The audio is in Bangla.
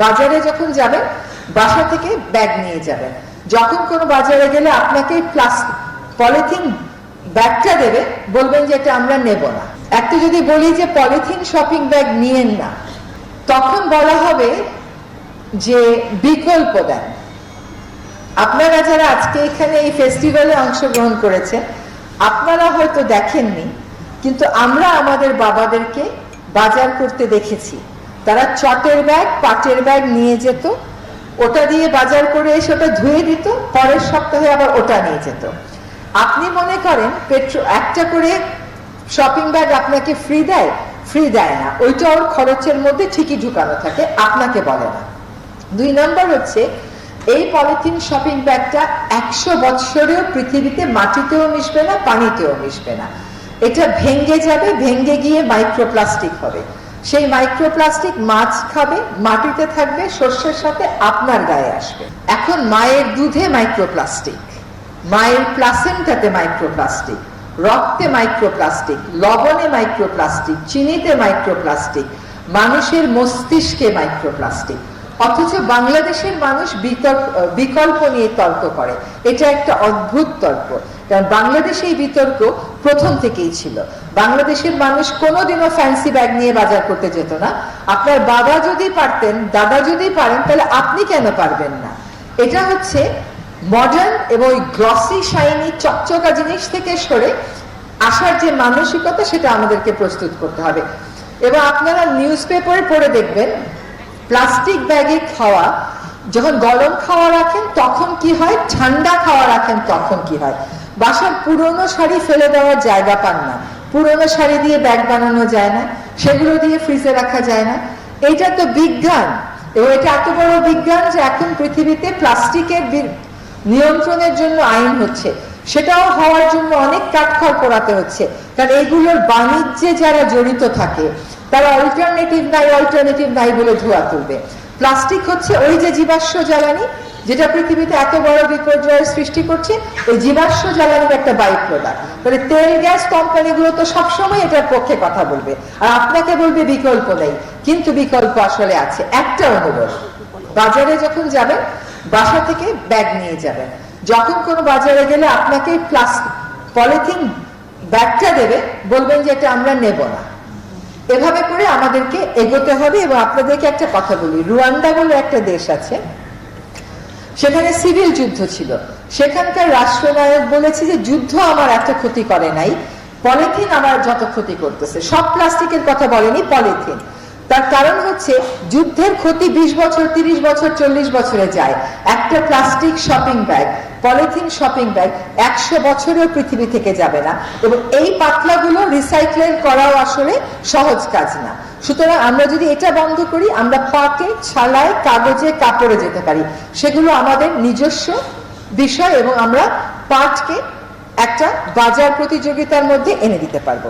বাজারে যখন যাবেন বাসা থেকে ব্যাগ নিয়ে যাবেন। যখন কোনো বাজারে গেলে আপনাকে পলিথিন ব্যাগটা দেবে, বলবেন যে এটা আমরা নেব না। একটা যদি বলি যে পলিথিন শপিং ব্যাগ নিয়েন না, তখন বলা হবে যে বিকল্প দেন। আপনারা যারা আজকে এখানে এই ফেস্টিভ্যালে অংশগ্রহণ করেছেন, আপনারা হয়তো দেখেননি, কিন্তু আমরা আমাদের বাবাদেরকে বাজার করতে দেখেছি। তারা চটের ব্যাগ, পাটের ব্যাগ নিয়ে যেত, ওটা দিয়ে বাজার করে এসে ওটা ধুয়ে দিত, পরের সপ্তাহে আবার ওটা নিয়ে যেত। আপনি মনে করেন একটা করে শপিং ব্যাগ আপনাকে ফ্রি দেয়? ফ্রি দেয় না, ওইটা ওর খরচের মধ্যে ঠিকই ঢুকানো থাকে, আপনাকে বলে না। 2 নম্বর হচ্ছে, এই পলিথিন শপিং ব্যাগটা 100 বছরেও পৃথিবীতে মাটিতেও মিশবে না, পানিতেও মিশবে না। এটা ভেঙে যাবে, ভেঙে গিয়ে মাইক্রোপ্লাস্টিক হবে। সেই মাইক্রোপ্লাস্টিক মাছ খাবে, মাটিতে থাকবে, শস্যের সাথে আপনার গায়ে আসবে। এখন মায়ের দুধে মাইক্রোপ্লাস্টিক, মায়ের প্লাসেন্টাতে মাইক্রোপ্লাস্টিক, রক্তে মাইক্রোপ্লাস্টিক, লবণে মাইক্রোপ্লাস্টিক, চিনিতে মাইক্রোপ্লাস্টিক, মানুষের মস্তিষ্কে মাইক্রোপ্লাস্টিক। অথচ বাংলাদেশের মানুষ বিকল্প নিয়ে তর্ক করে। এটা একটা অদ্ভুত তর্ক, কারণ বাংলাদেশে এই বিতর্ক প্রথম থেকেই ছিল। বাংলাদেশের মানুষ কোনোদিনও ফ্যান্সি ব্যাগ নিয়ে বাজার করতে যেত না। আপনার বাবা যদি পারতেন, দাদা যদি পারেন, তাহলে আপনি কেন পারবেন না? এটা হচ্ছে মডার্ন এবং গ্লসি শাইনি চকচকা জিনিস থেকে সরে আসার যে মানসিকতা, সেটা আমাদেরকে প্রস্তুত করতে হবে। এবং আপনারা নিউজ পেপারে পড়ে দেখবেন, প্লাস্টিক ব্যাগে খাওয়া, যখন গরম খাওয়া রাখেন তখন কি হয়, ঠান্ডা খাওয়া রাখেন তখন কি হয়। বাসার পুরনো শাড়ি ফেলে দেওয়ার জায়গা পান না, পুরনো শাড়ি দিয়ে ব্যাগ বানানো যায় না, সেগুলো দিয়ে ফ্রিজে রাখা যায় না। এটা তো বিজ্ঞান, এবং এটা এত বড় বিজ্ঞান যে এখন পৃথিবীতে প্লাস্টিকের নিয়ন্ত্রণের জন্য আইন হচ্ছে। সেটাও হওয়ার জন্য অনেক কাঠখড় পোড়াতে হচ্ছে, কারণ এগুলোর বাণিজ্যে যারা জড়িত থাকে তারা অল্টারনেটিভ নাই বলে ধোয়া তুলবে। প্লাস্টিক হচ্ছে ওই যে জীবাশ্ম জ্বালানি, যেটা পৃথিবীতে এত বড় বিপর্যয়ের সৃষ্টি করছে, ওই জীবাশ্ম জ্বালানির একটা বাই প্রোডাক্ট। তাহলে তেল গ্যাস কোম্পানিগুলো তো সবসময় এটার পক্ষে কথা বলবে, আর আপনাকে বলবে বিকল্প নেই। কিন্তু বিকল্প আসলে আছে। একটা অনুরোধ, বাজারে যখন যাবেন বাসা থেকে ব্যাগ নিয়ে যাবেন। যখন কোনো বাজারে গেলে আপনাকে পলিথিন ব্যাগটা দেবে, বলবেন যে এটা আমরা নেব না। এভাবে করে আমাদেরকে এগোতে হবে। এবং আপনাদেরকে একটা কথা বলি, রুয়ান্ডা বলে একটা দেশ আছে, সেখানে সিভিল যুদ্ধ ছিল। সেখানকার রাষ্ট্রনায়ক বলেছে যে যুদ্ধ আমার এত ক্ষতি করে নাই, পলিথিন আমার যত ক্ষতি করতেছে। সব প্লাস্টিকের কথা বলেনি, পলিথিন। তার কারণ হচ্ছে যুদ্ধের ক্ষতি 20 বছর, 30 বছর, 40 বছরে যায়। একটা plastic shopping bag, polythene shopping bag 100 বছরেও পৃথিবী থেকে যাবে না। এবং এই পাতলাগুলো রিসাইকেল করাও আসলে সহজ কাজ না। সুতরাং আমরা যদি এটা বন্ধ করি, আমরা পাটে, ছালায়, কাগজে, কাপড়ে যেতে পারি। সেগুলো আমাদের নিজস্ব বিষয়, এবং আমরা পাটকে একটা বাজার প্রতিযোগিতার মধ্যে এনে দিতে পারবো।